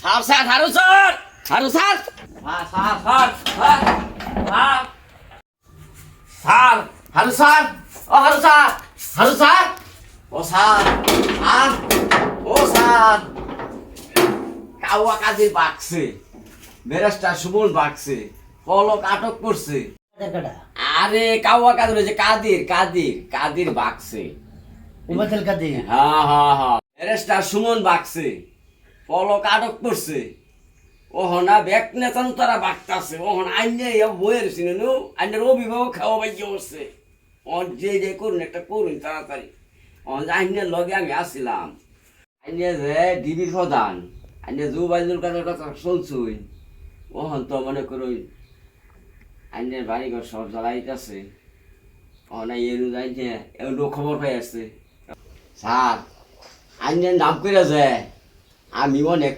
sir sir হারু sir হারু sir sir sir sir sir sir হারু স্যার ও হারু স্যার হারু স্যার ও স্যার স্যার ও স্যার কাওয়া কাজে বাকছে ব্যারিস্টার সুমন বাকছে পলক আটক করছে আরে কাওয়া কাজ রয়েছে কাদির কাদির কাদির বাকছে উবাদুল কাদের হ্যাঁ হ্যাঁ হ্যাঁ ব্যারিস্টার সুমন বাকছে পলক আটক করছে ওহনা ব্যাক নেতান তারা বাকতাছে ওহন আইনে বইয়ের সিনেনু আইনের অভিভাবক খাওয়া বাইকে বসছে অন যে করুন একটা করুন তাড়াতাড়ি অন আইনের লগে আমি আসছিলাম আইনে যে ডিবির প্রধান আইনে জুবাইজুল কাদের কথা শুনছুই ওহন তো মনে করুন আইনের বাড়িঘর সব জ্বালাইতেছে অনা এরু যাইছে এগুলো খবর পাই আসছে স্যার আইনের নাম করে যায় আমি অনেক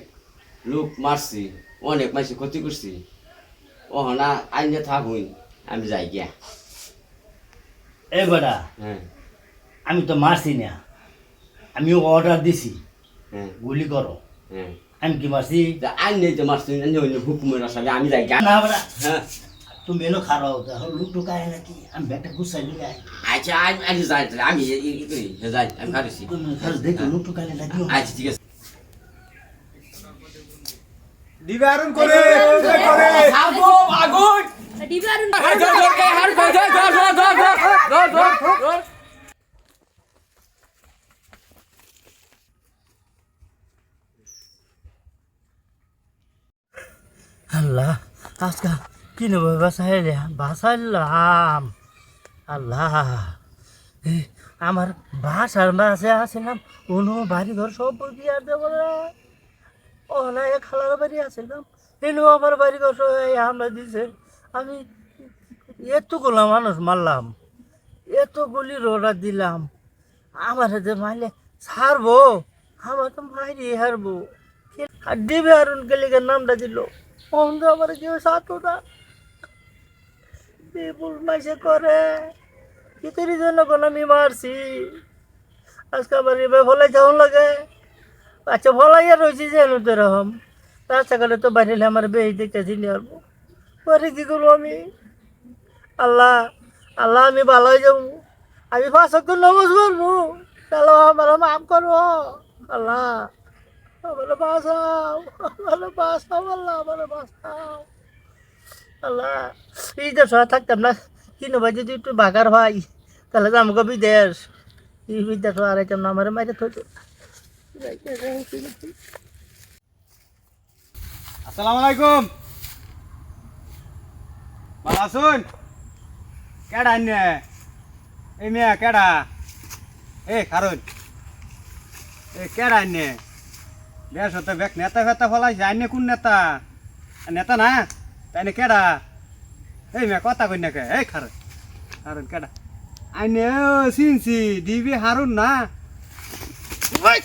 লোক মারছি অনেক মাসে ক্ষতি করছি ও না আইনে থাকুন আমি যাই গিয়া এ বেটা হ্যাঁ আমি তো মারছি না আমি অর্ডার দিছি হ্যাঁ গুলি করো হ্যাঁ আমি কি মারছি আইনে তো মারছি হুকুমের আসামে আমি যাই গিয়া না বেটা হ্যাঁ তুমি এলো খারাপ লুক ঢুকায় নাকি আমি ব্যাগটা গুছাই নিয়ে আই আচ্ছা আমি যাই আমি যাই আমি পারিছি তুমি খালি দেখো লুক ঢুকাইলে নাকি আচ্ছা ঠিক আছে দিবারুন করে আগুন আগুন ডিবি আরুন আল্লাহ আজকা কি নেব বাসাইলাম আল্লাহ আমার বাসার মাঝে আসিলাম কোনো বাড়ি ঘর সব বিয়ার দেব ও না এক খালার বাড়ি আসিলাম এলো আমার বাড়ি ঘর সব আমরা দিছে আমি এতগুলো মানুষ মারলাম এতগুলি রোডা দিলাম আমার যে মাইলে ছাড়বো আমার তো মাইরে হারবো আর দিবে আরুন গেলিকে নামটা দিল অন্ধ আমার কেউ সাথ না ভুল মাসে করে কিতের জন্য কোন আমি মারছি আজকে আমার এবার ভলাই যাওয়া লাগে আচ্ছা ভলাইয়া রয়েছি যে তো এরকম রাস্তাঘাটে তো বাইরে আমার বেশ দেখতেছি নিয়ে আসবো পরে কি করবো আমি আল্লাহ আল্লাহ আমি ভালো হয়ে যাবো আমি 5 ওয়াক্ত নামাজ পড়বো চলো আমার মাফ করবো আল্লাহ আমার বাঁচাও আল্লাহ আমার বাঁচাও আল্লাহ এই দেশ থাকতাম না কিনো ভাই যদি একটু বাগার ভাই তাহলে তো আমাকে বিদেশ এই বিদেশ আড়াইতাম না আমার মাইরে থইতো আসসালামু আলাইকুম ভালো আছুন কেডা আন্নে এই মিয়া কেডা এ কারণ এ কেডা আন্নে বেশ হতে বেক নেতা ফেতা ফলাইছে আন্নে কোন নেতা নেতা না তাইনে কেডা এই মিয়া কথা কই না কে এই কারণ কারণ কেডা আন্নে চিনছি দিবি হারুন না ওই